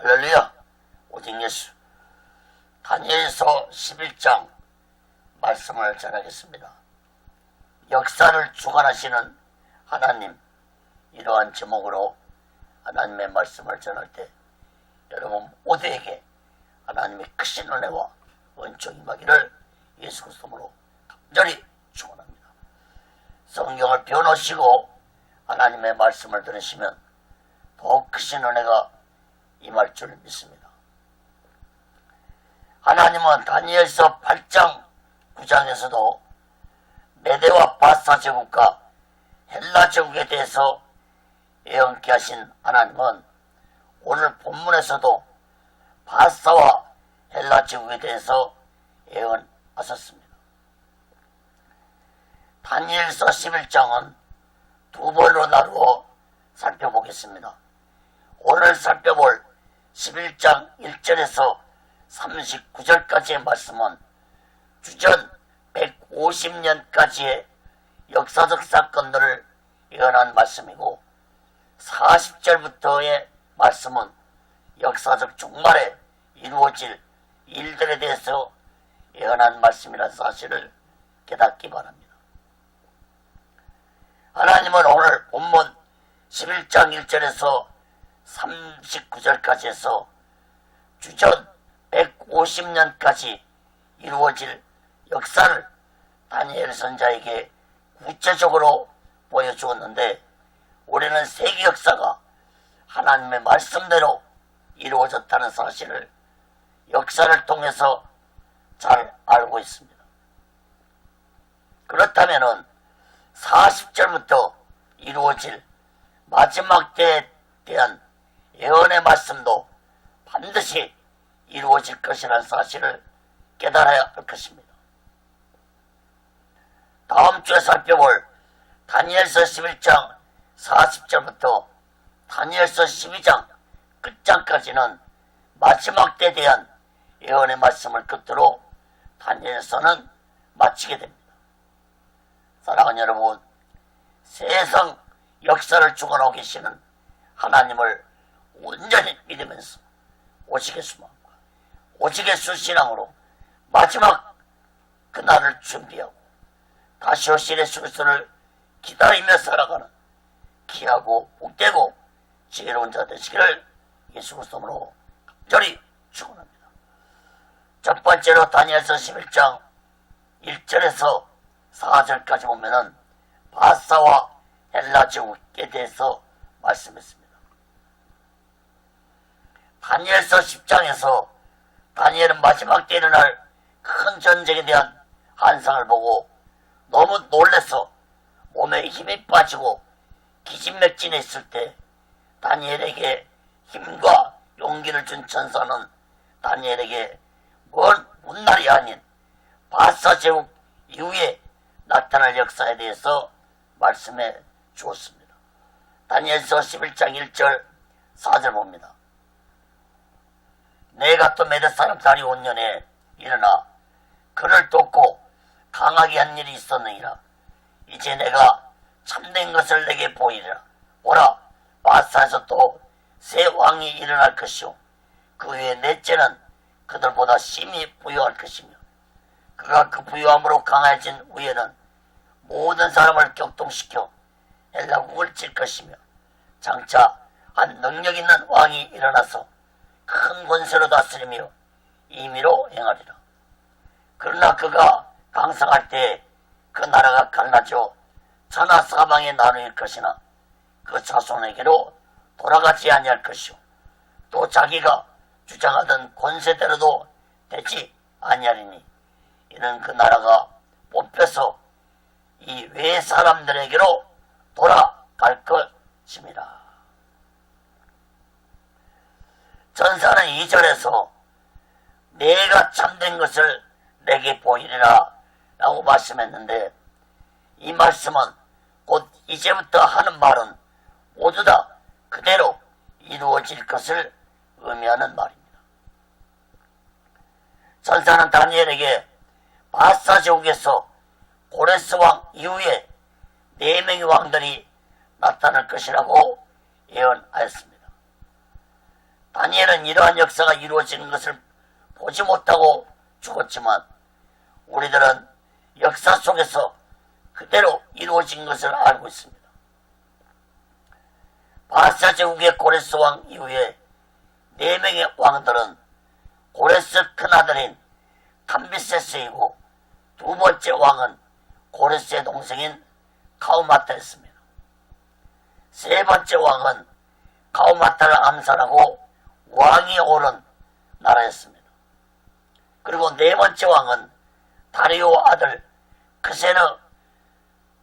할렐루야. 오직 예수. 다니엘서 11장 말씀을 전하겠습니다. 역사를 주관하시는 하나님, 이러한 제목으로 하나님의 말씀을 전할 때 여러분 모두에게 하나님의 크신 은혜와 은총이 임하기를 예수 그리스도로 간절히 축원합니다. 성경을 펴놓으시고 하나님의 말씀을 들으시면 더욱 크신 은혜가 임할 줄 믿습니다. 하나님은 다니엘서 8장 9장에서도 메대와 바사 제국과 헬라 제국에 대해서 예언케 하신 하나님은 오늘 본문에서도 바사와 헬라 제국에 대해서 예언하셨습니다. 다니엘서 11장은 두 번으로 나누어 살펴보겠습니다. 오늘 살펴볼 11장 1절에서 39절까지의 말씀은 주전 150년까지의 역사적 사건들을 예언한 말씀이고 40절부터의 말씀은 역사적 종말에 이루어질 일들에 대해서 예언한 말씀이라는 사실을 깨닫기 바랍니다. 하나님은 오늘 본문 11장 1절에서 39절까지 해서 주전 150년까지 이루어질 역사를 다니엘 선자에게 구체적으로 보여주었는데 우리는 세계 역사가 하나님의 말씀대로 이루어졌다는 사실을 역사를 통해서 잘 알고 있습니다. 그렇다면 40절부터 이루어질 마지막 때에 대한 예언의 말씀도 반드시 이루어질 것이라는 사실을 깨달아야 할 것입니다. 다음 주에 살펴볼 다니엘서 11장 40절부터 다니엘서 12장 끝장까지는 마지막 때에 대한 예언의 말씀을 끝으로 다니엘서는 마치게 됩니다. 사랑하는 여러분, 세상 역사를 주관하고 계시는 하나님을 온전히 믿으면서 오직 예수 마음과 오직 예수 신앙으로 마지막 그날을 준비하고 다시 오실 예수 그리스도를 기다리며 살아가는 귀하고 복되고 지혜로운 자 되시기를 예수 그리스도로 간절히 축원합니다. 첫 번째로 다니엘서 11장 1절에서 4절까지 보면은 바사와 헬라 제국에 대해서 말씀했습니다. 다니엘서 10장에서 다니엘은 마지막 때 일어날 큰 전쟁에 대한 환상을 보고 너무 놀라서 몸에 힘이 빠지고 기진맥진해 있을 때 다니엘에게 힘과 용기를 준 천사는 다니엘에게 먼 훗날이 아닌 바사 제국 이후에 나타날 역사에 대해서 말씀해 주었습니다. 다니엘서 11장 1절 4절 봅니다. 내가 또 메대 사람 다리온 년에 일어나 그를 돕고 강하게 한 일이 있었느니라. 이제 내가 참된 것을 내게 보이리라. 보라, 바사에서 또 새 왕이 일어날 것이요 그 후에 넷째는 그들보다 심히 부유할 것이며 그가 그 부유함으로 강해진 후에는 모든 사람을 격동시켜 헬라국을 칠 것이며 장차 한 능력 있는 왕이 일어나서 큰 권세로 다스리며 임의로 행하리라. 그러나 그가 강성할 때 그 나라가 갈라져 천하 사방에 나누일 것이나 그 자손에게로 돌아가지 아니할 것이요 또 자기가 주장하던 권세대로도 되지 아니하리니 이는 그 나라가 뽑혀서 이 외 사람들에게로 돌아갈 것입니다. 전사는 2절에서 내가 참된 것을 내게 보이리라 라고 말씀했는데 이 말씀은 곧 이제부터 하는 말은 모두 다 그대로 이루어질 것을 의미하는 말입니다. 전사는 다니엘에게 바사 제국에서 고레스 왕 이후에 4명의 왕들이 나타날 것이라고 예언하였습니다. 다니엘은 이러한 역사가 이루어지는 것을 보지 못하고 죽었지만 우리들은 역사 속에서 그대로 이루어진 것을 알고 있습니다. 바사 제국의 고레스 왕 이후에 4명의 왕들은 고레스 큰아들인 캄비세스이고 두 번째 왕은 고레스의 동생인 가우마타였습니다. 세 번째 왕은 가우마타를 암살하고 왕이 오른 나라였습니다. 그리고 네 번째 왕은 다리오 아들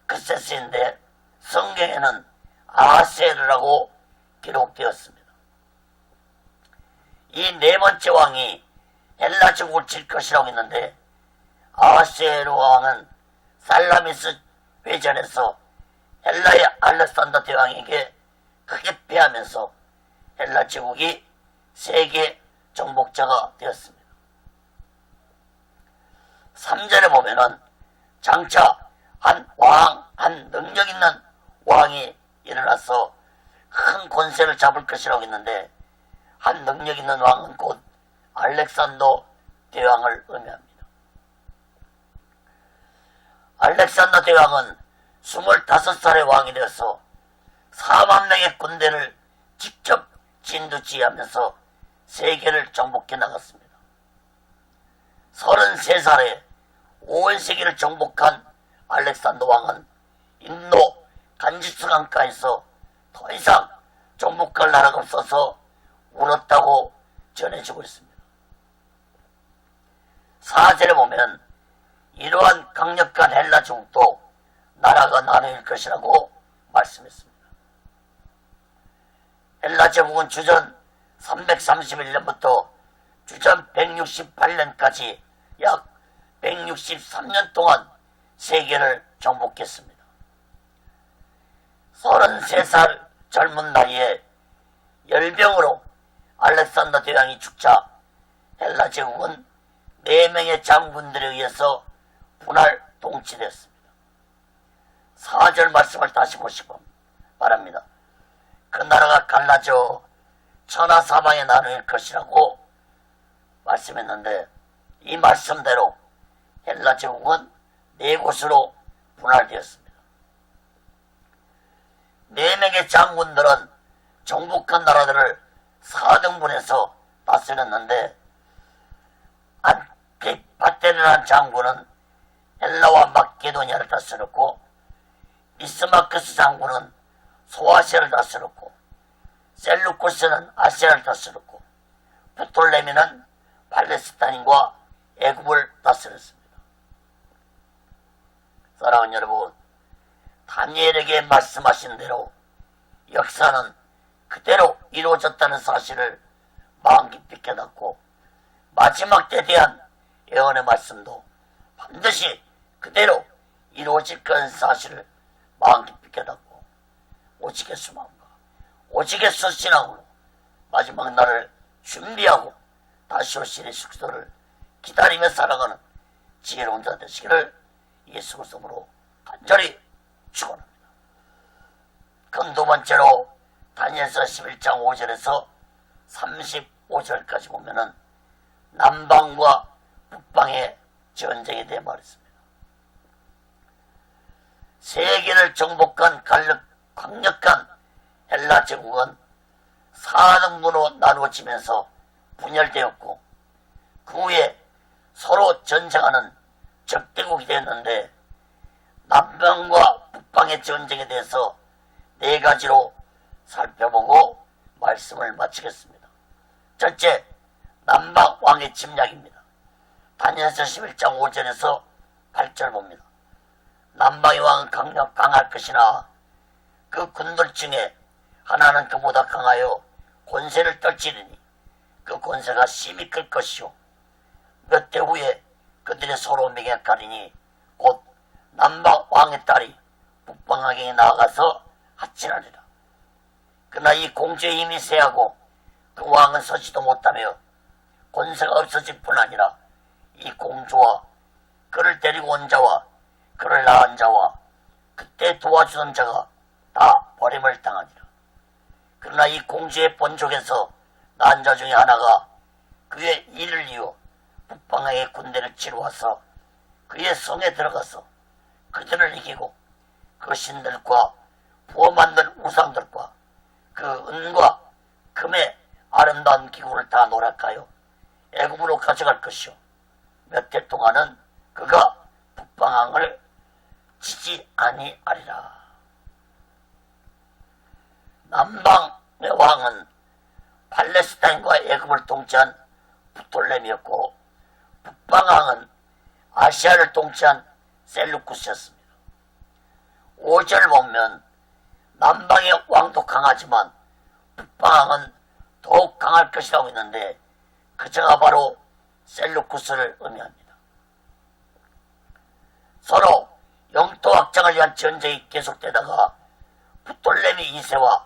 크세스인데 성경에는 아하스에르라고 기록되었습니다. 이 네 번째 왕이 헬라 제국을 칠 것이라고 했는데 아하스에르 왕은 살라미스 회전에서 헬라의 알렉산더 대왕에게 크게 패하면서 헬라 제국이 세계 정복자가 되었습니다. 3절에 보면은 장차 한 능력 있는 왕이 일어나서 큰 권세를 잡을 것이라고 했는데 한 능력 있는 왕은 곧 알렉산더 대왕을 의미합니다. 알렉산더 대왕은 25살의 왕이 되어서 4만 명의 군대를 직접 진두지휘하면서 세계를 정복해 나갔습니다. 33살에 5원세기를 정복한 알렉산더 왕은 인도 간지스 강가에서 더 이상 정복할 나라가 없어서 울었다고 전해지고 있습니다. 4절에 보면 이러한 강력한 헬라 제국도 나라가 나눠질 것이라고 말씀했습니다. 헬라 제국은 주전 331년부터 주전 168년까지 약 163년 동안 세계를 정복했습니다. 33살 젊은 나이에 열병으로 알렉산더 대왕이 죽자 헬라 제국은 4명의 장군들에 의해서 분할 통치됐습니다. 4절 말씀을 다시 보시기 바랍니다. 그 나라가 갈라져 천하사방에 나눌 것이라고 말씀했는데 이 말씀대로 헬라 제국은 4곳으로 분할되었습니다. 4명의 장군들은 정복한 나라들을 4등분해서 다스렸는데 안티파테르라는 장군은 헬라와 마케도니아를 다스렸고 비스마크스 장군은 소아시아를 다스렸고 셀루쿠스는 아시아를 다스렸고 프톨레미는 팔레스타인과 애굽을 다스렸습니다. 사랑하는 여러분, 다니엘에게 말씀하신 대로 역사는 그대로 이루어졌다는 사실을 마음 깊이 깨닫고 마지막 때에 대한 예언의 말씀도 반드시 그대로 이루어질 그런 사실을 마음 깊이 깨닫고 오직 예수 마음과 오직 예수 신앙으로 마지막 날을 준비하고 다시 오실 예수 그리스도를 기다리며 살아가는 지혜로운 자 되시기를 예수 그리스도로 간절히 축원합니다. 그럼 두 번째로 다니엘서 11장 5절에서 35절까지 보면은 남방과 북방의 전쟁에 대해 말했습니다. 세계를 정복한 강력한 헬라 제국은 4등분으로 나누어지면서 분열되었고 그 후에 서로 전쟁하는 적대국이 되었는데 남방과 북방의 전쟁에 대해서 4가지로 살펴보고 말씀을 마치겠습니다. 첫째, 남방 왕의 침략입니다. 다니엘서 11장 5절에서 8절 봅니다. 남방의 왕은 강할 것이나 그 군들 중에 하나는 그보다 강하여 권세를 떨치리니 그 권세가 심히 클 것이요 몇 대 후에 그들의 서로 맹약하리니 곧 남방 왕의 딸이 북방 왕에게 나아가서 하친하리라. 그러나 이 공주의 힘이 세하고 그 왕은 서지도 못하며 권세가 없어질 뿐 아니라 이 공주와 그를 데리고 온 자와 그를 낳은 자와 그때 도와주던 자가 다 버림을 당하니라. 그러나 이 공주의 본족에서 난자 중에 하나가 그의 이를 이어 북방왕의 군대를 치루어서 그의 성에 들어가서 그들을 이기고 그 신들과 부어 만든 우상들과 그 은과 금의 아름다운 기구를 다 노략하여 애굽으로 가져갈 것이요 몇 해 동안은 그가 북방왕을 치지 아니하리라. 남방의 왕은 팔레스타인과 애굽을 통치한 부톨렘이었고 북방왕은 아시아를 통치한 셀루쿠스였습니다. 5절 보면 남방의 왕도 강하지만 북방왕은 더욱 강할 것이라고 했는데 그자가 바로 셀루쿠스를 의미합니다. 서로 영토 확장을 위한 전쟁이 계속되다가 부톨레미 2세와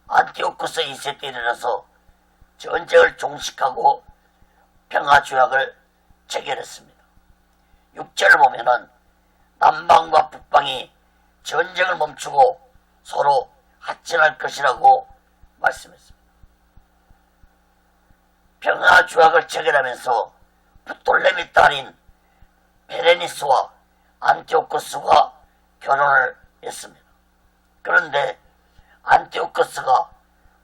안티오쿠스 2세 때 이르러서 전쟁을 종식하고 평화조약을 체결했습니다. 6절을 보면은 남방과 북방이 전쟁을 멈추고 서로 합친할 것이라고 말씀했습니다. 평화조약을 체결하면서 부톨레미 딸인 베레니스와 안티오쿠스가 결혼을 했습니다. 그런데 안티오쿠스가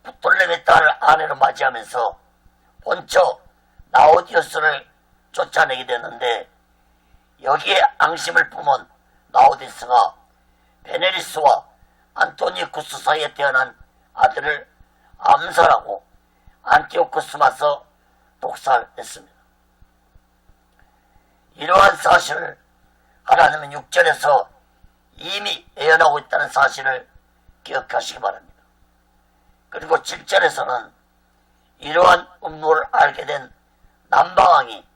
부톨레미 딸을 아내로 맞이하면서 본처 나우디우스를 쫓아내게 됐는데 여기에 앙심을 품은 나우디우스가 베네리스와 안토니쿠스 사이에 태어난 아들을 암살하고 안티오쿠스 맞서 독살했습니다. 이러한 사실을 하나님은 6절에서 이미 예언하고 있다는 사실을 기억하시기 바랍니다. 그리고 7절에서는 이러한 음모를 알게 된 남방왕이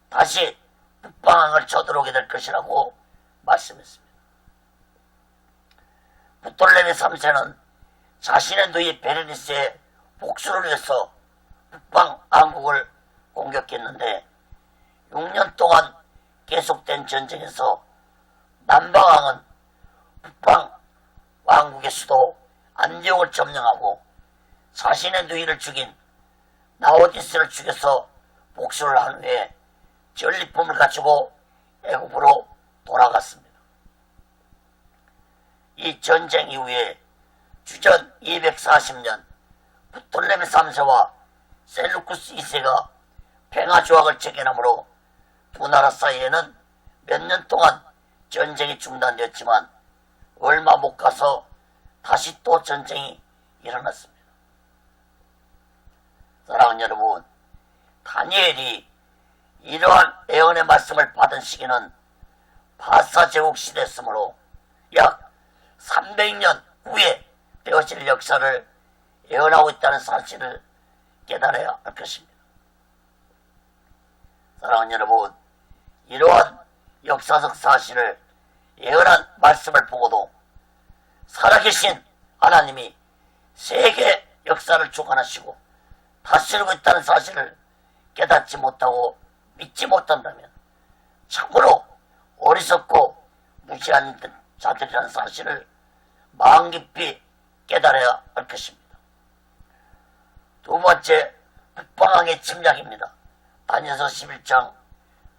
다시 북방왕을 쳐들어오게 될 것이라고 말씀했습니다. 부톨레미 3세는 자신의 누이 베르니스의 복수를 위해서 북방왕국을 공격했는데 6년 동안 계속된 전쟁에서 남방왕은 북방왕국의 수도 안디옥을 점령하고 자신의 누이를 죽인 나오디스를 죽여서 복수를 한 후에 전리품을 가지고 애굽으로 돌아갔습니다. 이 전쟁 이후에 주전 240년 부톨레미 3세와 셀루쿠스 2세가 평화조약을 체결하므로 두 나라 사이에는 몇 년 동안 전쟁이 중단되었지만 얼마 못 가서 다시 또 전쟁이 일어났습니다. 사랑하는 여러분, 다니엘이 이러한 예언의 말씀을 받은 시기는 바사 제국 시대였으므로 약 300년 후에 되어질 역사를 예언하고 있다는 사실을 깨달아야 할 것입니다. 사랑하는 여러분, 이러한 역사적 사실을 예언한 말씀을 보고도 살아계신 하나님이 세계 역사를 주관하시고 다스리고 있다는 사실을 깨닫지 못하고 믿지 못한다면 참으로 어리석고 무시한 자들이라는 사실을 마음 깊이 깨달아야 할 것입니다. 두 번째, 북방왕의 침략입니다. 다니엘서 11장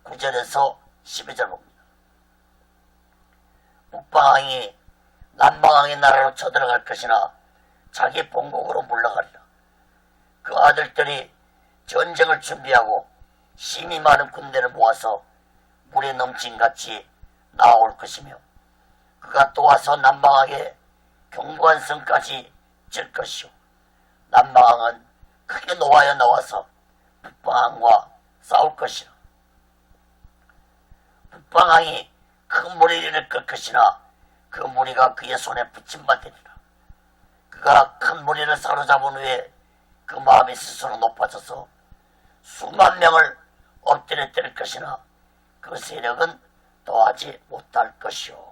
9절에서 12절 봅니다. 북방왕이 남방왕의 나라로 쳐들어갈 것이나 자기 본국으로 물러가리라. 그 아들들이 전쟁을 준비하고 힘이 많은 군대를 모아서 물에 넘친같이 나올 것이며 그가 또 와서 남방왕의 견고한 성까지 질 것이요 남방왕은 크게 노하여 나와서 북방왕과 싸울 것이라. 북방왕이 큰 무리를 끌 것이나 그 무리가 그의 손에 붙임받으리라. 그가 큰 무리를 사로잡은 후에 그 마음이 스스로 높아져서 수만 명을 엎드려 때릴 것이나 그 세력은 더하지 못할 것이요.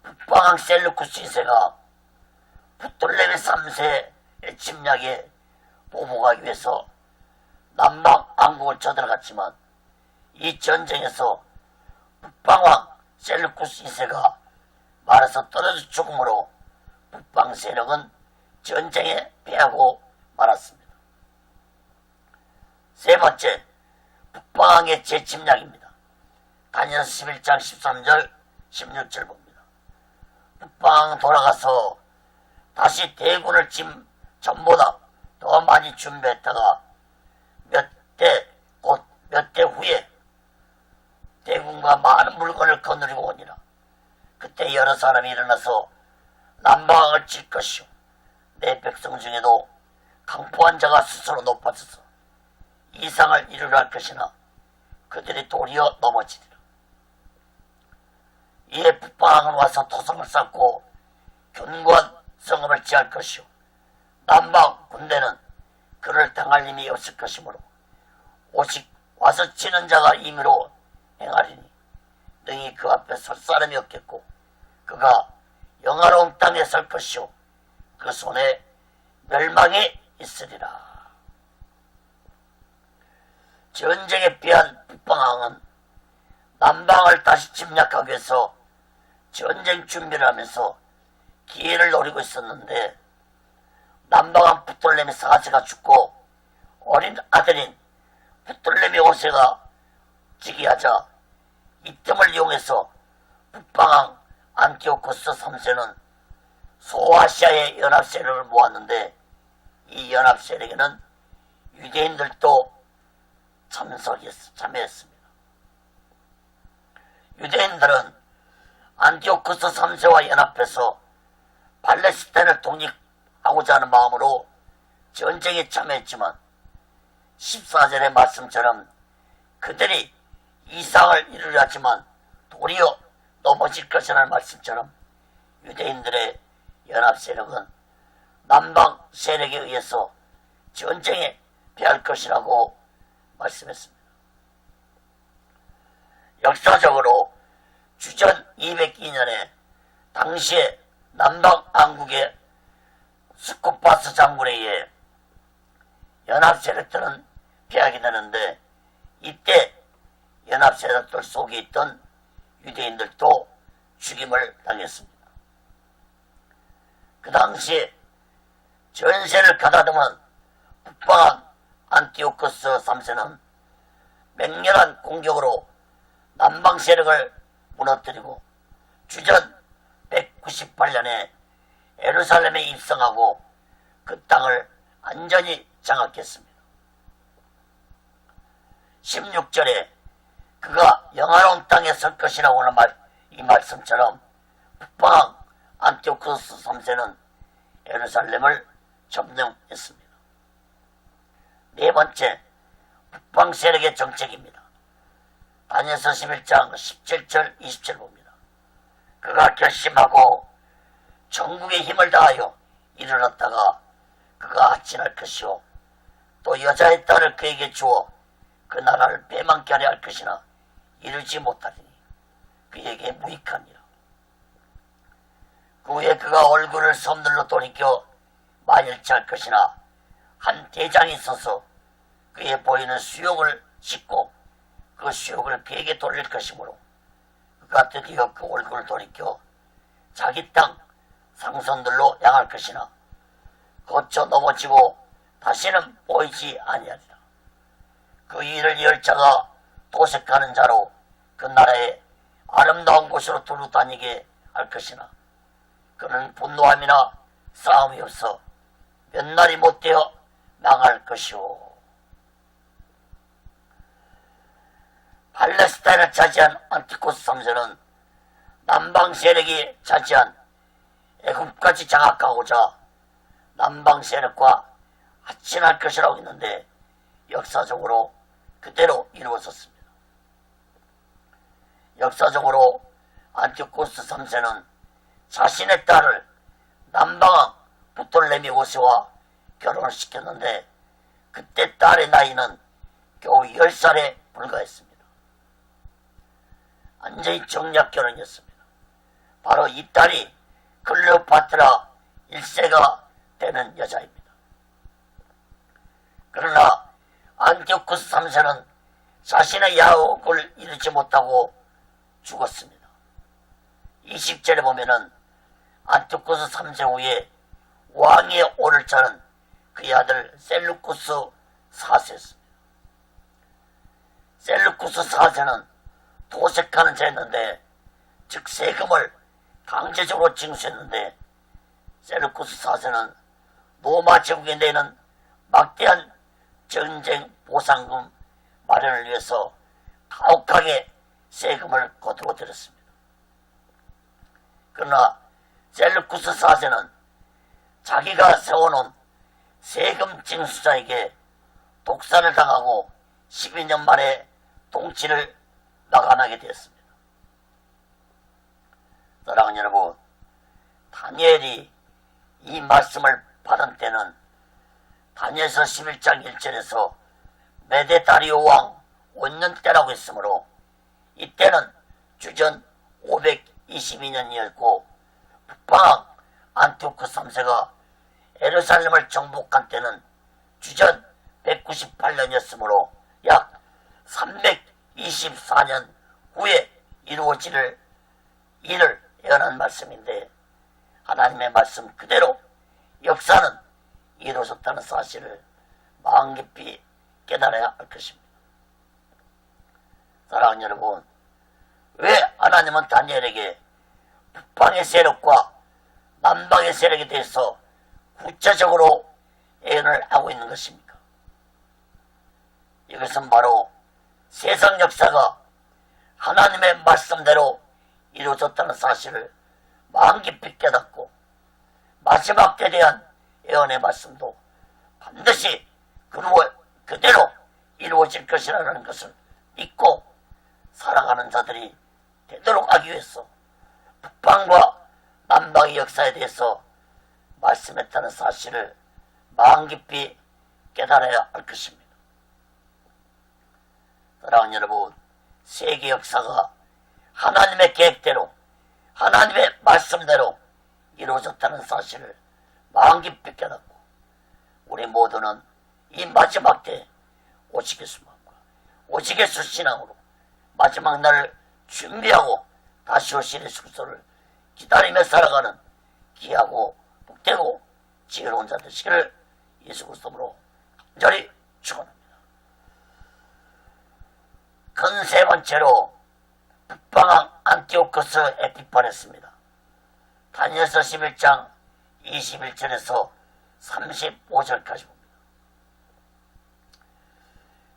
북방왕 셀루쿠스 2세가 부톨레미 3세의 침략에 보복하기 위해서 남방왕국을 쳐들어갔지만 이 전쟁에서 북방왕 셀루쿠스 2세가 말아서 떨어져 죽음으로 북방 세력은 전쟁에 패하고 말았습니다. 세 번째, 북방의 재침략입니다. 다니엘서 11장 13절 16절 봅니다. 북방 돌아가서 다시 대군을 전보다 더 많이 준비했다가 곧 몇 대 후에 대군과 많은 물건을 거느리고 오니라. 그때 여러 사람이 일어나서 남방을 칠 것이요 내 백성 중에도 강포한 자가 스스로 높아져서 이상을 이루려 할 것이나 그들이 도리어 넘어지리라. 이에 북방은 와서 토성을 쌓고 견고한 성읍을 지을 것이요 남방 군대는 그를 당할 힘이 없을 것이므로 오직 와서 치는 자가 임의로 행하리니 능히 그 앞에 설 사람이 없겠고 그가 영화로운 땅에 설 것이요 그 손에 멸망이 있으리라. 전쟁에 피한 북방왕은 남방을 다시 침략하기 위해서 전쟁 준비를 하면서 기회를 노리고 있었는데 남방왕 붙돌레미 4세가 죽고 어린 아들인 붙돌레미 5세가 즉위하자 이 틈을 이용해서 북방왕 안티오코스 3세는 소아시아의 연합세력을 모았는데 이 연합세력에는 유대인들도 참여했습니다. 유대인들은 안티오코스 3세와 연합해서 팔레스타인을 독립하고자 하는 마음으로 전쟁에 참여했지만 14절의 말씀처럼 그들이 이상을 이루려 하지만 도리어 넘어질 것이라는 말씀처럼 유대인들의 연합세력은 남방 세력에 의해서 전쟁에 패할 것이라고 말씀했습니다. 역사적으로 주전 202년에 당시에 남방 왕국의 스코파스 장군에 의해 연합세력들은 패하게 되는데 이때 연합세력들 속에 있던 유대인들도 죽임을 당했습니다. 그 당시에 전세를 가다듬은 북방 안티오코스 3세는 맹렬한 공격으로 남방 세력을 무너뜨리고 주전 198년에 예루살렘에 입성하고 그 땅을 완전히 장악했습니다. 16절에 그가 영화로운 땅에 설 것이라고 하는 이 말씀처럼 북방 안티오코스 3세는 예루살렘을 점령했습니다. 네 번째, 북방 세력의 정책입니다. 다니엘서 11장 17절 20절 봅니다. 그가 결심하고 전국의 힘을 다하여 일어났다가 그가 하친할 것이요 또 여자의 딸을 그에게 주어 그 나라를 배망케 하려 할 것이나 이르지 못하리니 그에게 무익하니라. 그 후에 그가 얼굴을 섬들로 돌이켜 만일치 할 것이나 한 대장이 있어서 그의 보이는 수욕을 씻고 그 수욕을 그에게 돌릴 것이므로 그가 드디어 그 얼굴을 돌이켜 자기 땅 상선들로 향할 것이나 거쳐 넘어지고 다시는 보이지 아니하리라. 그 일을 열 자가 도색하는 자로 그 나라의 아름다운 곳으로 두루 다니게 할 것이나 그는 분노함이나 싸움이 없어 몇 날이 못되어 망할 것이오. 팔레스타인을 차지한 안티코스 3세는 남방 세력이 차지한 애굽까지 장악하고자 남방 세력과 하친할 것이라고 했는데 역사적으로 그대로 이루어졌습니다. 역사적으로 안티코스 3세는 자신의 딸을 남방왕 붙돌레미 5세와 결혼을 시켰는데 그때 딸의 나이는 겨우 10살에 불과했습니다. 완전히 정략 결혼이었습니다. 바로 이 딸이 클레오파트라 1세가 되는 여자입니다. 그러나 안티오코스 3세는 자신의 야옥을 이루지 못하고 죽었습니다. 20절에 보면은 안티오코스 3세 후에 왕위에 오를 자는 그의 아들 셀루쿠스 4세였습니다. 셀루쿠스 4세는 도색하는 자였는데, 즉 세금을 강제적으로 징수했는데, 셀루쿠스 4세는 로마 제국에 내는 막대한 전쟁 보상금 마련을 위해서 가혹하게 세금을 거두어 들였습니다. 그러나 셀루쿠스 4세는 자기가 세워놓은 세금 징수자에게 독살을 당하고 12년 만에 통치를 마감하게 되었습니다. 사랑하는 여러분, 다니엘이 이 말씀을 받은 때는 다니엘서 11장 1절에서 메데 다리오 왕 5년 때라고 했으므로 이때는 주전 522년이었고 북방 안티오크 3세가 예루살렘을 정복한 때는 주전 198년이었으므로 약 324년 후에 이루어질 일을 예언한 말씀인데, 하나님의 말씀 그대로 역사는 이루어졌다는 사실을 마음 깊이 깨달아야 할 것입니다. 사랑하는 여러분, 왜 하나님은 다니엘에게 북방의 세력과 남방의 세력에 대해서 구체적으로 예언을 하고 있는 것입니까? 이것은 바로 세상 역사가 하나님의 말씀대로 이루어졌다는 사실을 마음 깊이 깨닫고 마지막 때에 대한 예언의 말씀도 반드시 그대로 이루어질 것이라는 것을 믿고 살아가는 자들이 되도록 하기 위해서 북방과 남방의 역사에 대해서 말씀했다는 사실을 마음 깊이 깨달아야 할 것입니다. 사랑하는 여러분, 세계 역사가 하나님의 계획대로 하나님의 말씀대로 이루어졌다는 사실을 마음 깊이 깨닫고 우리 모두는 이 마지막 때 오직 예수만과 오직 예수 신앙으로 마지막 날을 준비하고 다시 오실 예수 그리스도를 기다리며 살아가는 귀하고 복되고 지혜로운 자 되시기를 예수 그리스도로 간절히 축원합니다. 큰 세 번째로 북방왕 안티오코스 에피파네스입니다. 다니엘서 11장 21절에서 35절까지 봅니다.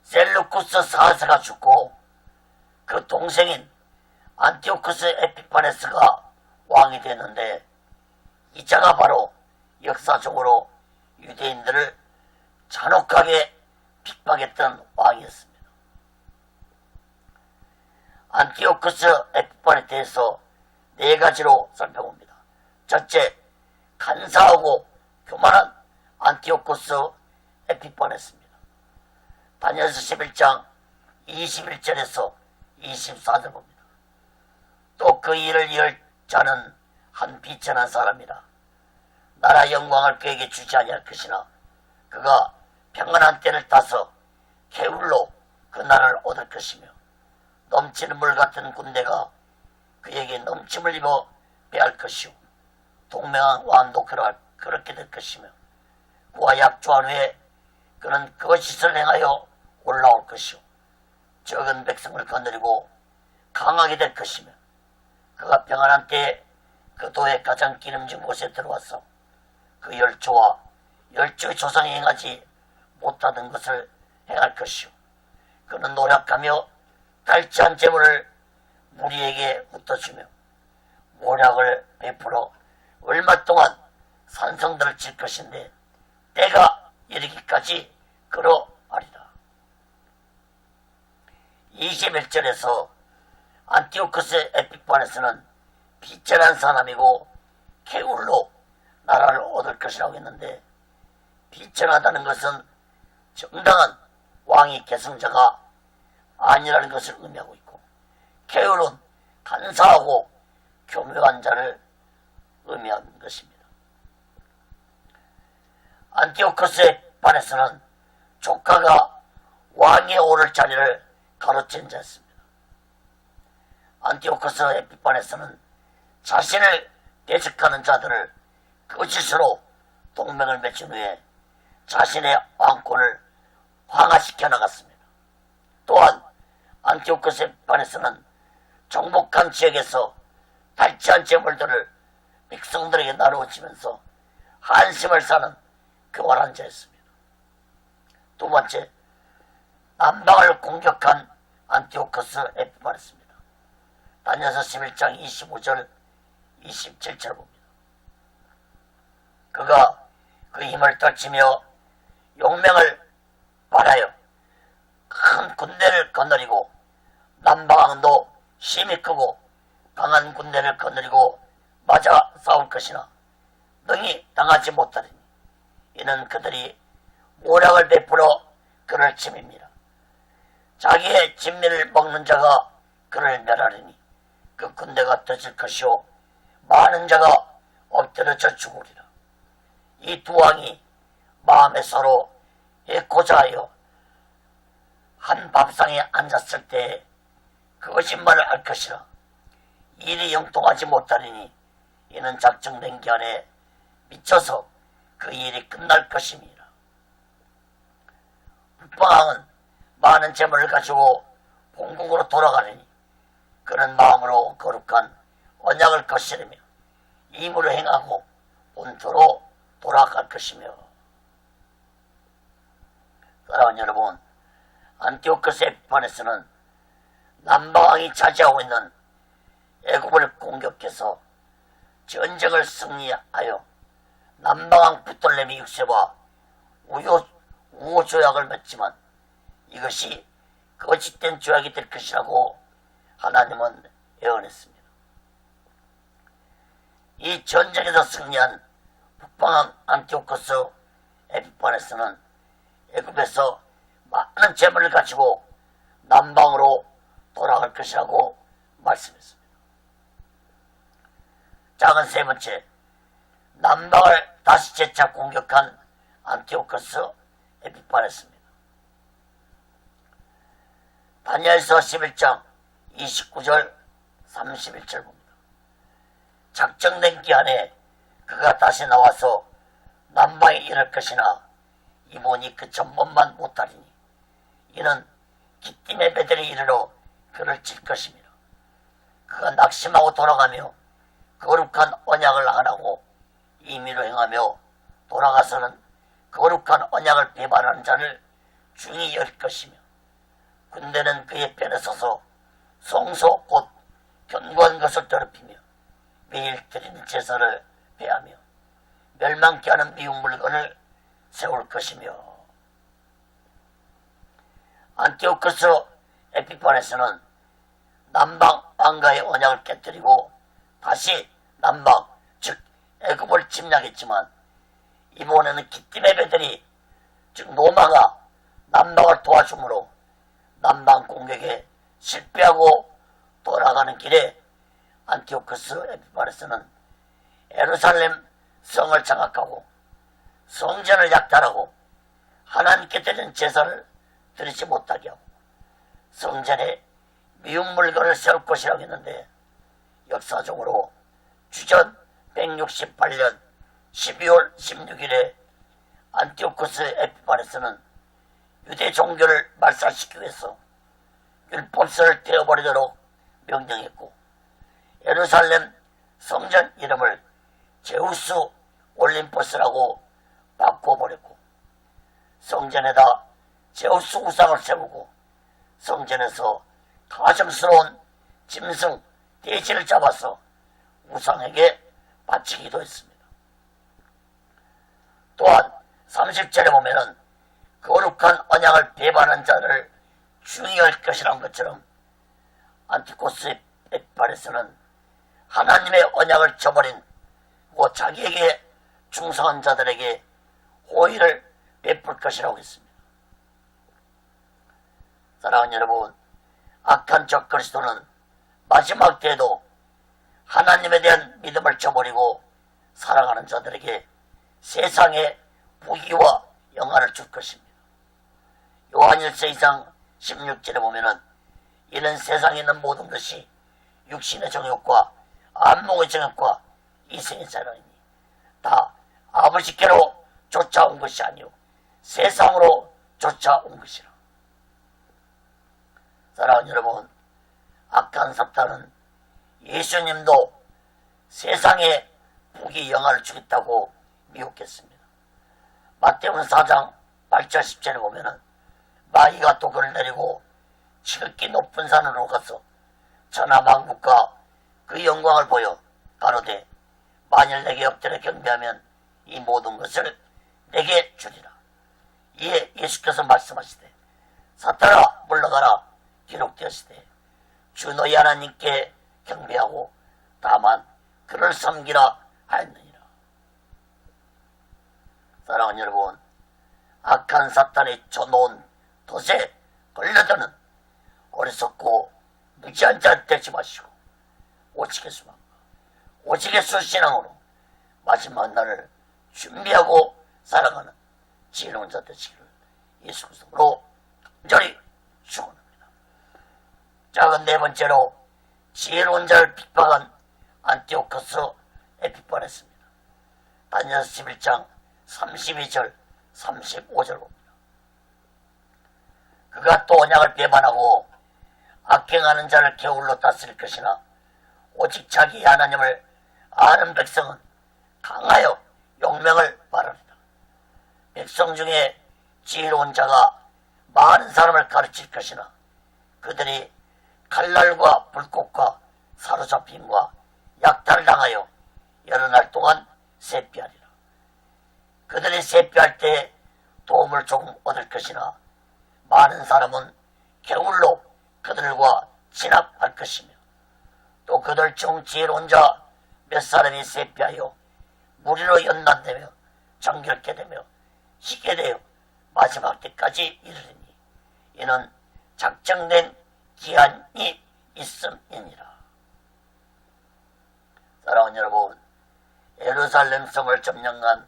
셀루쿠스 4세가 죽고 그 동생인 안티오코스 에피파네스가 왕이 되는데, 이 자가 바로 역사적으로 유대인들을 잔혹하게 핍박했던 왕이었습니다. 안티오코스 에피파네스에서 네 가지로 살펴봅니다. 첫째, 간사하고 교만한 안티오코스 에피파네스입니다. 다니엘서 11장 21절에서 24절 봅니다. 또 그 일을 이을 자는 한 비천한 사람이라. 나라 영광을 그에게 주지 아니할 것이나 그가 평안한 때를 타서 게을로 그 나라를 얻을 것이며, 넘치는 물 같은 군대가 그에게 넘침을 입어 배할 것이요, 동맹한 왕도 그렇게 될 것이며, 그와 약조한 후에 그는 거짓을 행하여 올라올 것이요, 적은 백성을 거느리고 강하게 될 것이며, 그가 평안한 때에 그 도의 가장 기름진 곳에 들어와서 그 열조와 열조의 조상이 행하지 못하던 것을 행할 것이요, 그는 노력하며 달치한 재물을 무리에게 흩어주며 모략을 베풀어 얼마 동안 산성들을 칠 것인데 때가 이르기까지 그러하리라. 21절에서 안티오코스 에피파네스는 비천한 사람이고 게을로 나라를 얻을 것이라고 했는데, 비천하다는 것은 정당한 왕의 계승자가 아니라는 것을 의미하고 있고, 게으른 간사하고 교묘한 자를 의미하는 것입니다. 안티오코스 에피파네스는 조카가 왕위에 오를 자리를 가로챈 자였습니다. 안티오코스 에피파네스는 자신을 대적하는 자들을 거짓으로 동맹을 맺힌 후에 자신의 왕권을 황화시켜 나갔습니다. 또한 안티오코스 에피파네스는 정복한 지역에서 탈취한 재물들을 백성들에게 나누어지면서 한심을 사는 교활한 자였습니다. 두 번째, 남방을 공격한 안티오코스 에피파네스입니다. 다니엘서 11장 25절 27절 봅니다. 그가 그 힘을 떨치며 용맹을 발하여 큰 군대를 거느리고 남방도 힘이 크고 강한 군대를 거느리고 맞아 싸울 것이나 능히 당하지 못하리니 이는 그들이 모략을 베풀어 그를 침입니다. 자기의 진미를 먹는 자가 그를 멸하리니 그 군대가 터질 것이요 많은 자가 엎드려져 죽으리라. 이 두 왕이 마음에 서로 해코자 하여 한 밥상에 앉았을 때에 거짓말을 할 것이라. 일이 영통하지 못하리니 이는 작정된 기한에 미쳐서 그 일이 끝날 것입니다. 북방왕은 많은 재물을 가지고 본국으로 돌아가리니 그는 마음으로 거룩한 언약을 거스르며 임으로 행하고 본토로 돌아갈 것이며. 사랑하는 여러분, 안티오코스 에피파네스는 남방왕이 차지하고 있는 애굽을 공격해서 전쟁을 승리하여 남방왕 붙돌레미 6세와 우호 조약을 맺지만 이것이 거짓된 조약이 될 것이라고 하나님은 예언했습니다. 이 전쟁에서 승리한 북방왕 안티오코스 에피파네스는 애굽에서 많은 재물을 가지고 남방으로 돌아갈 것이라고 말씀했습니다. 작은 세 번째, 남방을 다시 재차 공격한 안티오코스 에피파네스입니다. 다니엘서 11장 29절 31절 봅니다. 작정된 기한에 그가 다시 나와서 남방에 이를 것이나 이번이 그 전번만 못하리니 이는 기띔의 배들이 이르러 그를 칠 것입니다. 그가 낙심하고 돌아가며 거룩한 언약을 안 하고 임의로 행하며 돌아가서는 거룩한 언약을 배반하는 자를 중히 열 것이며 군대는 그의 편에 서서 성소 곧 견고한 것을 더럽히며 매일 드리는 제사를 배하며 멸망케 하는 미운 물건을 세울 것이며. 안티오코스 에피파네스는 남방 왕가의 언약을 깨뜨리고 다시 남방 즉 애굽을 침략했지만 이번에는 기띔의 배들이 즉 로마가 남방을 도와주므로 남방 공격에 실패하고 돌아가는 길에 안티오코스 에피파네스는 예루살렘 성을 장악하고 성전을 약탈하고 하나님께 드리는 제사를 드리지 못하게 하고 성전에 미운 물건을 세울 것이라고 했는데 역사적으로 주전 168년 12월 16일에 안티오코스 에피파네스는 유대 종교를 말살시키기 위해서 율법서를 떼어버리도록 명령했고 예루살렘 성전 이름을 제우스 올림포스라고 바꿔버렸고 성전에다 제우스 우상을 세우고 성전에서 가증스러운 짐승 돼지를 잡아서 우상에게 바치기도 했습니다. 또한 30절에 보면은 거룩한 언약을 배반한 자를 중히 할 것이란 것처럼 안티코스 에피파네스는 하나님의 언약을 저버린 자기에게 충성한 자들에게 호의를 베풀 것이라고 했습니다. 사랑하는 여러분, 악한 적그리스도는 마지막 때에도 하나님에 대한 믿음을 저버리고 살아가는 자들에게 세상의 부귀와 영화를 줄 것입니다. 요한일서 2장 16절에 보면은 이는 세상에 있는 모든 것이 육신의 정욕과 안목의 정욕과 이생의 자랑이니 다 아버지께로 쫓아온 것이 아니오 세상으로 쫓아온 것이라. 사랑하는 여러분, 악한 사탄은 예수님도 세상에 부귀 영화를 주겠다고 미혹했습니다. 마태복음 4장 8절 10절에 보면은 마귀가 또 그를 내리고 지극히 높은 산으로 가서 천하만국과 그 영광을 보여 가로되 만일 내게 엎드려 경배하면 이 모든 것을 내게 주리라. 이에 예수께서 말씀하시되 사탄아 물러가라 기록되었으되 주 너희 하나님께 경배하고 다만 그를 섬기라 하였느니라. 사랑하는 여러분, 악한 사탄이 쳐놓은 덫에 걸려드는 어리석고 무지한 자 되지 마시고 오직의 수신앙으로 마지막 날을 준비하고 살아가는 지혜로운 자 되시기를 예수 그리스도로 간절히 축원합니다. 자, 네 번째로 지혜로운 자를 핍박한 안티오코스 에피파네스입니다. 다니엘서 11장 32절 35절 봅니다. 그가 또 언약을 배반하고 악행하는 자를 게을러 다스릴 것이나 오직 자기 하나님을 아는 백성은 강하여 용명을 바랍니다. 백성 중에 지혜로운 자가 많은 사람을 가르칠 것이나 그들이 칼날과 불꽃과 사로잡힘과 약탈을 당하여 여러 날 동안 쇠피하리라. 그들이 쇠피할 때 도움을 조금 얻을 것이나 많은 사람은 게을러 그들과 진압할 것이며 또 그들 중 지혜로운 자 몇 사람이 쇠피하여 무리로 연단되며 정결케 되며 희게 되어 마지막 때까지 이르리니 이는 작정된 기한이 있음이니라. 사랑하는 여러분, 예루살렘 성을 점령한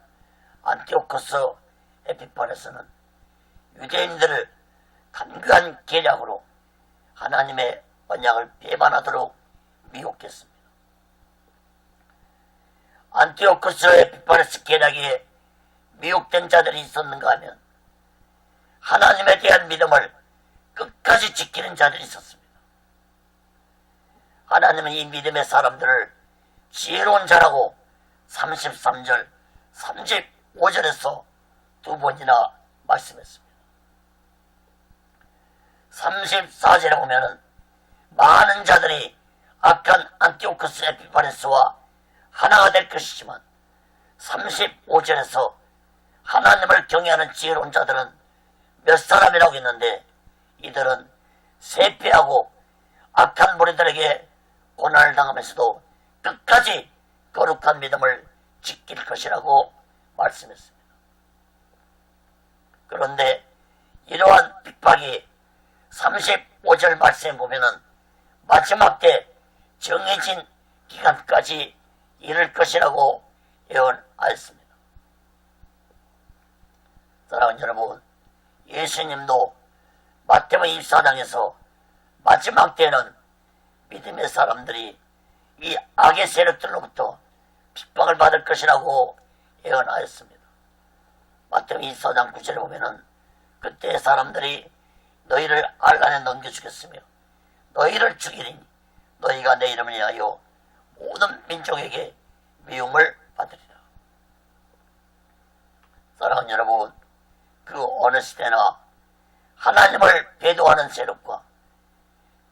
안티오코스 에피파네스는 유대인들을 간교한 계략으로 하나님의 언약을 배반하도록 미혹했습니다. 안티오코스 에피파네스 계략에 미혹된 자들이 있었는가 하면 하나님에 대한 믿음을 끝까지 지키는 자들이 있었습니다. 하나님은 이 믿음의 사람들을 지혜로운 자라고 33절 35절에서 두 번이나 말씀했습니다. 34절에 보면은 많은 자들이 악한 안티오코스 에피파네스와 하나가 될 것이지만 35절에서 하나님을 경외하는 지혜로운 자들은 몇 사람이라고 했는데 이들은 쇠폐하고 악한 무리들에게 고난을 당하면서도 끝까지 거룩한 믿음을 지킬 것이라고 말씀했습니다. 그런데 이러한 핍박이 35절 말씀에 보면은 마지막 때 정해진 기간까지 이를 것이라고 예언하였습니다. 사랑하는 여러분, 예수님도 마태복음 24장에서 마지막 때는 믿음의 사람들이 이 악의 세력들로부터 핍박을 받을 것이라고 예언하였습니다. 마태복음 24장 9절에 보면은 그때 사람들이 너희를 알란에 넘겨주겠으며 너희를 죽이리니 너희가 내 이름을 위하여 모든 민족에게 미움을 받으리라. 사랑하는 여러분, 그 어느 시대나 하나님을 배도하는 세력과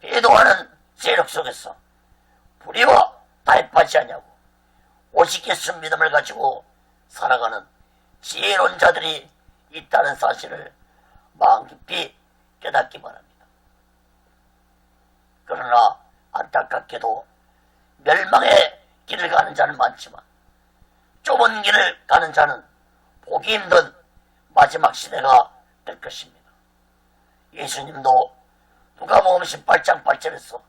배도하는 세력 속에서 불의와 타협하지 아니하고 오직 예수 믿음을 가지고 살아가는 지혜로운 자들이 있다는 사실을 마음 깊이 깨닫기 바랍니다. 그러나 안타깝게도 멸망의 길을 가는 자는 많지만 좁은 길을 가는 자는 보기 힘든 마지막 시대가 될 것입니다. 예수님도 누가복음 18장 8절에서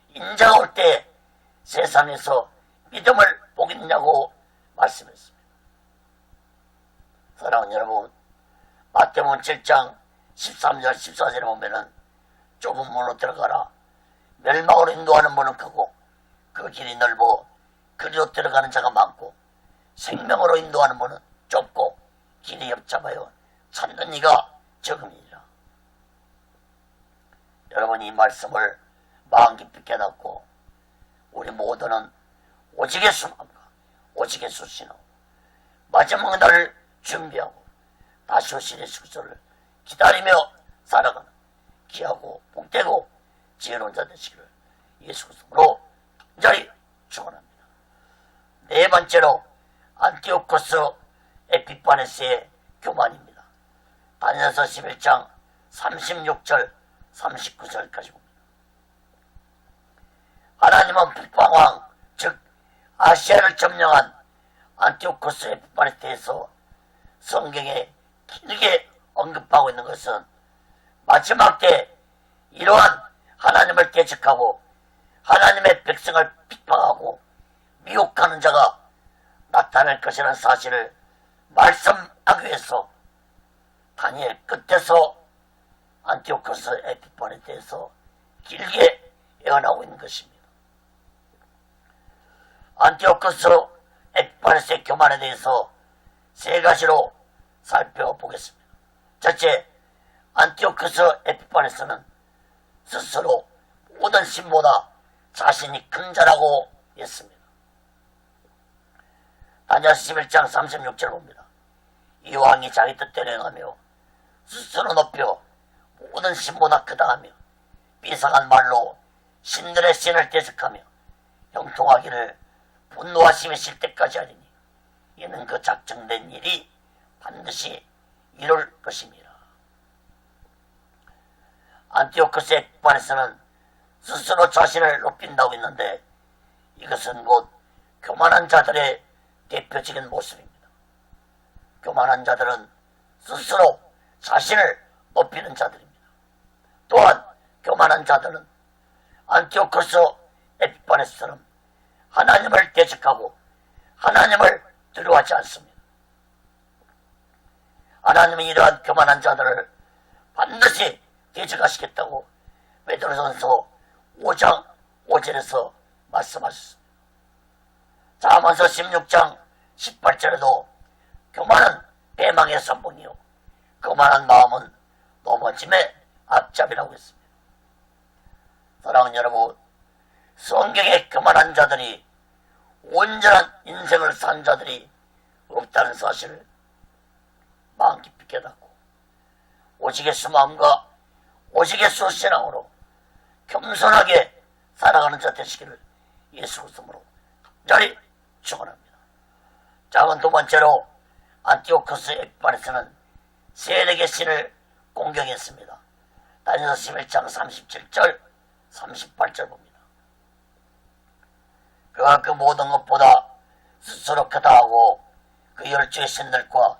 인자가 올 때 세상에서 믿음을 보겠냐고 말씀했습니다. 사랑하는 여러분, 마태복음 7장 13절 14절에 보면은 좁은 문으로 들어가라. 멸망으로 인도하는 문은 크고 그 길이 넓어 그리로 들어가는 자가 많고 생명으로 인도하는 문은 좁고 길이 엽잡하여 찾는 이가 적음이니라. 여러분이 이 말씀을 마음 깊이 깨닫고 우리 모두는 오직의 수만과 오직의 수신하고 마지막 날을 준비하고 다시 오실 예수 그리스도를 기다리며 살아가는 귀하고 복되고 지혜로운 자 되시기를 예수 그리스도로 간절히 축원합니다. 네 번째로 안티오코스 에피파네스의 교만입니다. 다니엘서 11장 36절 39절까지 봅니다. 하나님은 북방왕 즉 아시아를 점령한 안티오코스 에피파네스에 대해서 성경에 길게 언급하고 있는 것은 마지막 때 이러한 하나님을 대적하고 하나님의 백성을 핍박하고 미혹하는 자가 나타날 것이라는 사실을 말씀하기 위해서 다니엘 끝에서 안티오코스 에피파네스에 대해서 길게 예언하고 있는 것입니다. 안티오코스 에피파네스의 교만에 대해서 세 가지로 살펴보겠습니다. 첫째, 안티오코스 에피파네스는 스스로 모든 신보다 자신이 큰 자라고 했습니다. 다니엘서 11장 36절 봅니다. 이 왕이 자기 뜻대로 행하며 스스로 높여 모든 신보다 크다 하며 비상한 말로 신들의 신을 대적하며 형통하기를 분노하심이 실 때까지 하리니 이는 그 작정된 일이 반드시 이룰 것입니다. 안티오코스 에피파네스는 스스로 자신을 높인다고 했는데 이것은 곧 교만한 자들의 대표적인 모습입니다. 교만한 자들은 스스로 자신을 높이는 자들입니다. 또한 교만한 자들은 안티오코스 에피파네스처럼 하나님을 대적하고 하나님을 두려워하지 않습니다. 하나님은 이러한 교만한 자들을 반드시 대적하시겠다고 베드로전서 5장 5절에서 말씀하셨습니다. 잠언서 16장 18절에도 교만은 배망의 선봉이요 교만한 마음은 넘어짐의 앞잡이라고 했습니다. 사랑하는 여러분, 성경에 교만한 자들이 온전한 인생을 산 자들이 없다는 사실을 마음 깊이 깨닫고 오직의 수마음과 오직의 수신앙으로 겸손하게 살아가는 자 되시기를 예수 그리스도로 간절히 축원합니다. 작은 두 번째로 안티오코스 에피파네스는 세력의 신을 공경했습니다. 다니엘서 11장 37절 38절 봅니다. 그가 그 모든 것보다 스스로 크다 하고 그 열주의 신들과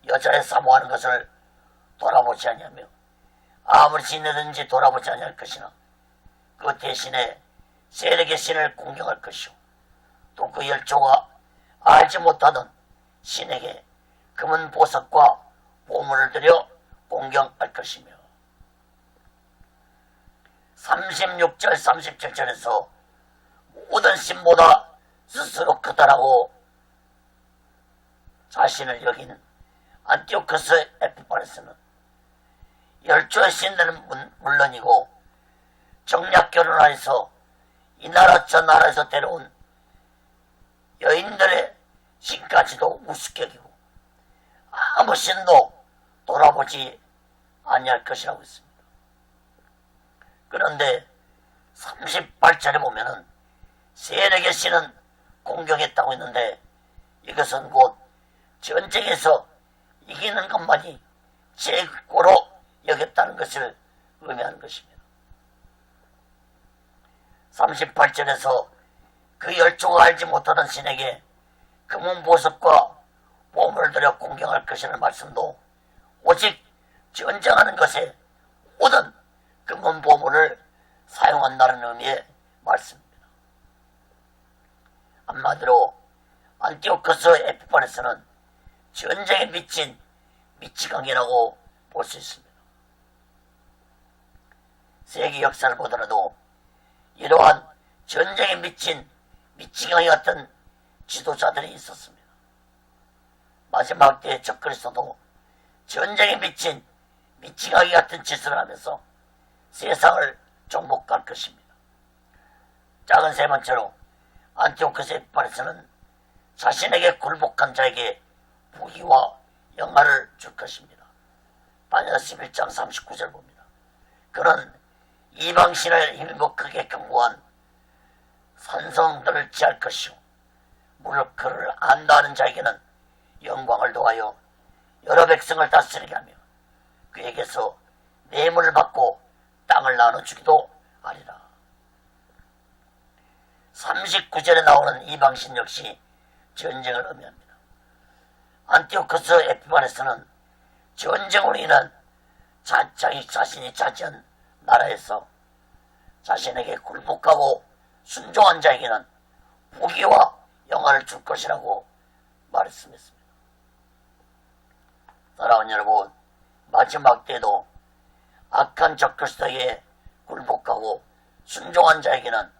여자의 사모하는 것을 돌아보지 아니하며 아무리 지내든지 돌아보지 아니할 것이나 그 대신에 세력의 신을 공경할 것이요 또 그 열조가 알지 못하던 신에게 금은 보석과 보물을 들여 공경할 것이며 36절 37절에서 모든 신보다 스스로 크다라고 자신을 여긴 안티오코스 에피파네스는 열조의 신들은 물론이고 정략 결혼하여서 이 나라 저 나라에서 데려온 여인들의 신까지도 우습게 여기고 아무 신도 돌아보지 아니할 것이라고 했습니다. 그런데 38절에 보면은 세력의 신은 공격했다고 했는데 이것은 곧 전쟁에서 이기는 것만이 최고로 여겼다는 것을 의미하는 것입니다. 38절에서 그 열조가 알지 못하던 신에게 금은 보석과 보물을 들여 공경할 것이라는 말씀도 오직 전쟁하는 것에 모든 금은 보물을 사용한다는 의미의 말씀입니다. 한마디로 안티오코스 에피파네스는 전쟁에 미친 미치광이라고 볼 수 있습니다. 세계 역사를 보더라도 이러한 전쟁에 미친 미치광이 같은 지도자들이 있었습니다. 마지막 때에 적그리스도도 전쟁에 미친 미치가기 같은 짓을 하면서 세상을 정복할 것입니다. 작은 세 번째로 안티오코스 에피파네스는 자신에게 굴복한 자에게 부귀와 영화를 줄 것입니다. 다니엘 11장 39절 봅니다. 그는 이방신을 힘입어 크게 경고한 산성들을 취할 것이요 무릇 그를 안다는 자에게는 영광을 도하여 여러 백성을 다스리게 하며 그에게서 뇌물을 받고 땅을 나눠주기도 하리라. 39절에 나오는 이방신 역시 전쟁을 의미합니다. 안티오코스 에피파네스는 전쟁으로 인한 자기 자신이 차지한 나라에서 자신에게 굴복하고 순종한 자에게는 부귀와 영화를 줄 것이라고 말씀했습니다. 사랑하는 여러분, 마지막 때도 악한 적그리스도에게 굴복하고 순종한 자에게는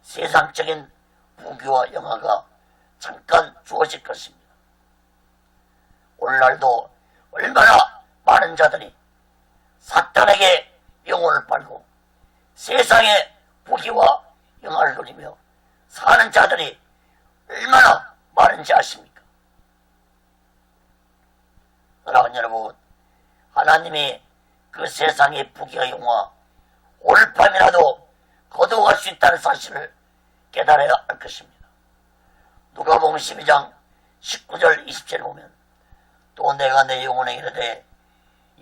세상적인 부귀와 영화가 잠깐 주어질 것입니다. 오늘날도 얼마나 많은 자들이 사탄에게 영혼을 팔고 세상의 부귀와 영화를 누리며 사는 자들이 얼마나 많은지 아십니까? 사랑하는 여러분, 하나님이 그 세상의 부귀와 영화 오늘 밤이라도 거두어갈 수 있다는 사실을 깨달아야 할 것입니다. 누가복음 12장 19절 20절을 보면 또 내가 내 영혼에 이르되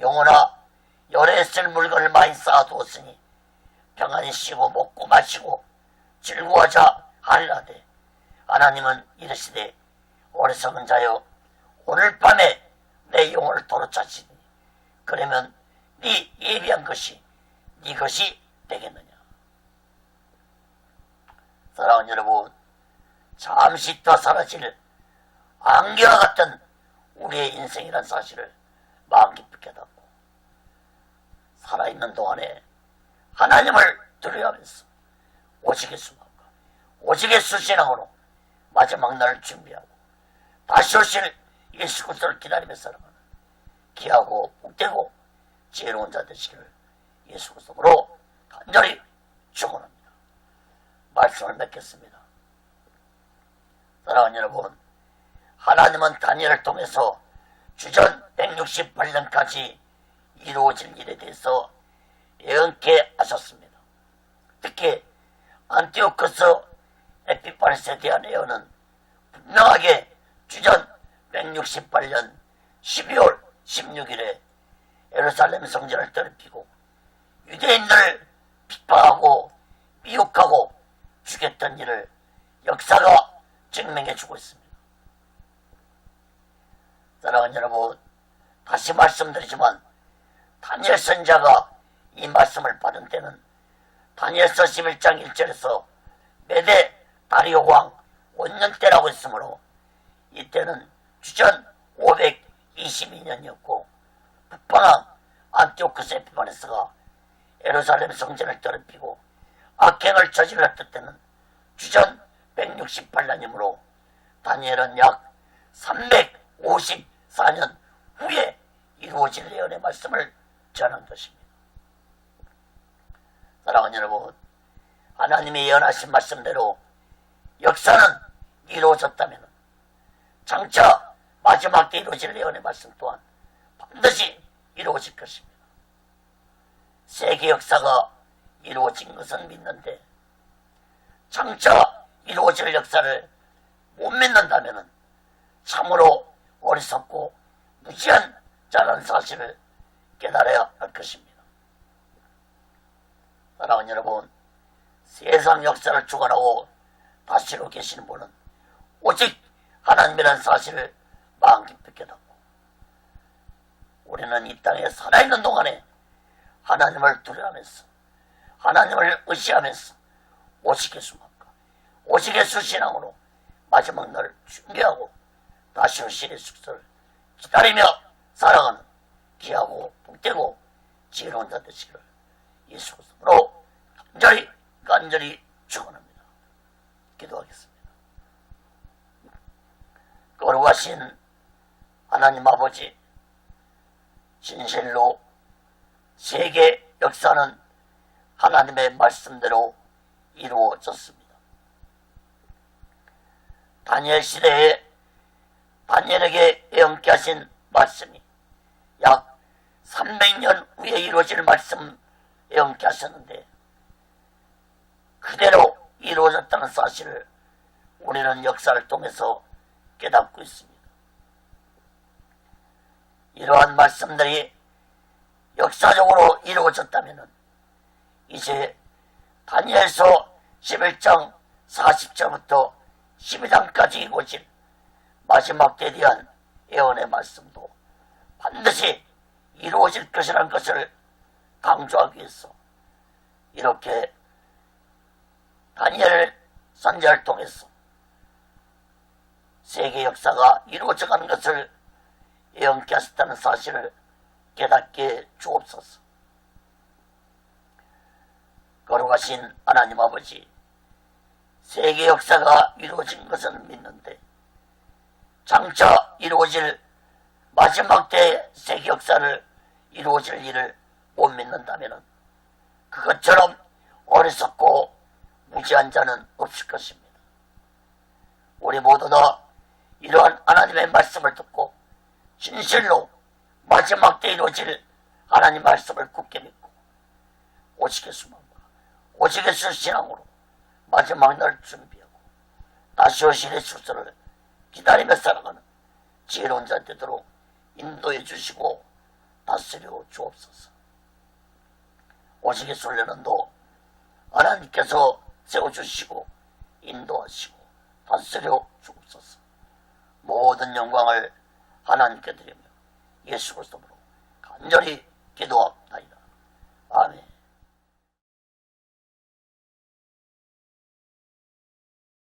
영혼아 열에 쓸 물건을 많이 쌓아두었으니 평안히 쉬고 먹고 마시고 즐거워하자 하리라되 하나님은 이르시되 어리석은 자여 오늘 밤에 내 영혼을 도로 찾으니 그러면 네 예비한 것이 네 것이 되겠느냐. 사랑하는 여러분, 잠시 있다 사라질 안개와 같은 우리의 인생이란 사실을 마음 깊이 깨닫고 살아있는 동안에 하나님을 두려워하면서 오직의 수만과 오직의 수신앙으로 마지막 날을 준비하고 다시 오실 예수 그리스도를 기다리며 살아가는 귀하고 복되고 지혜로운 자 되시기를 예수 그리스도로 간절히 축원합니다. 말씀을 맺겠습니다. 사랑하는 여러분, 하나님은 다니엘을 통해서 주전 168년까지 이루어질 일에 대해서 예언케 하셨습니다. 특히 안티오코스 에피파네스에 대한 예언은 분명하게 주전 168년 12월 16일에 예루살렘 성전을 더럽히고 유대인들을 핍박하고 미혹하고 죽였던 일을 역사가 증명해주고 있습니다. 사랑하는 여러분, 다시 말씀드리지만 다니엘 선지자가 이 말씀을 받은 때는 다니엘서 11장 1절에서 메대 다리오 왕 원년 때라고 했으므로 이때는 주전 522년이었고 북방왕 안티오코스 에피파네스가 예루살렘 성전을 더럽히고 악행을 저질렀을 때는 주전 168년이므로 다니엘은 약 354년 후에 이루어질 예언의 말씀을 전한 것입니다. 사랑하는 여러분, 하나님이 예언하신 말씀대로 역사는 이루어졌다면 장차 마지막 때 이루어질 예언의 말씀 또한 반드시 이루어질 것입니다. 세계 역사가 이루어진 것은 믿는데 장차 이루어질 역사를 못 믿는다면 참으로 어리석고 무지한 자라는 사실을 깨달아야 할 것입니다. 사랑하는 여러분, 세상 역사를 주관하고 다스리고 계시는 분은 오직 하나님이라는 사실을 마음 깊이 깨닫고 우리는 이 땅에 살아있는 동안에 하나님을 두려워하면서 하나님을 의지하면서 오직의 수만과 오직의 수신앙으로 마지막 날을 준비하고 다시 오실 예수를 기다리며 살아가는 귀하고 복되고 지혜로운 자 되시기를 예수 그리스도로 간절히 축원합니다. 기도하겠습니다. 거룩하신 하나님 아버지, 진실로 세계 역사는 하나님의 말씀대로 이루어졌습니다. 다니엘 시대에 다니엘에게 예언케 하신 말씀이 약 300년 후에 이루어질 말씀 예언케 하셨는데 그대로 이루어졌다는 사실을 우리는 역사를 통해서 깨닫고 있습니다. 이러한 말씀들이 역사적으로 이루어졌다면 이제 다니엘서 11장 40절부터 12장까지 이루어질 마지막 때에 대한 예언의 말씀도 반드시 이루어질 것이라는 것을 강조하기 위해서 이렇게 다니엘 선지자를 통해서 세계 역사가 이루어져가는 것을 예언케 하셨다는 사실을 깨닫게 주옵소서. 거룩하신 하나님 아버지, 세계 역사가 이루어진 것은 믿는데 장차 이루어질 마지막 때 세계 역사를 이루어질 일을 못 믿는다면 그것처럼 어리석고 무지한 자는 없을 것입니다. 우리 모두 다 이러한 하나님의 말씀을 듣고 진실로 마지막 때 이루어질 하나님 말씀을 굳게 믿고 오직 예수만과 오직 예수 신앙으로 마지막 날 준비하고 다시 오실 예수를 기다리며 살아가는 지혜로운 자 되도록 인도해 주시고 다스려 주옵소서. 오직 예수 훈련도 하나님께서 세워주시고 인도하시고 다스려 주옵소서. 모든 영광을 하나님께 드리며 예수 그리스도로 간절히 기도합니다. 아멘.